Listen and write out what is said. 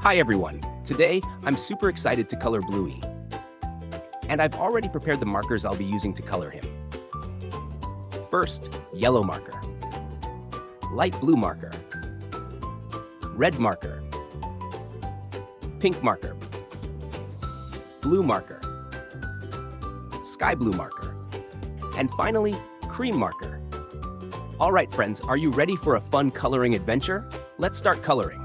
Hi everyone! Today, I'm super excited to color Bluey. And I've already prepared the markers I'll be using to color him. First, yellow marker, light blue marker, red marker, pink marker, blue marker, sky blue marker, and finally, cream marker. Alright friends, are you ready for a fun coloring adventure? Let's start coloring.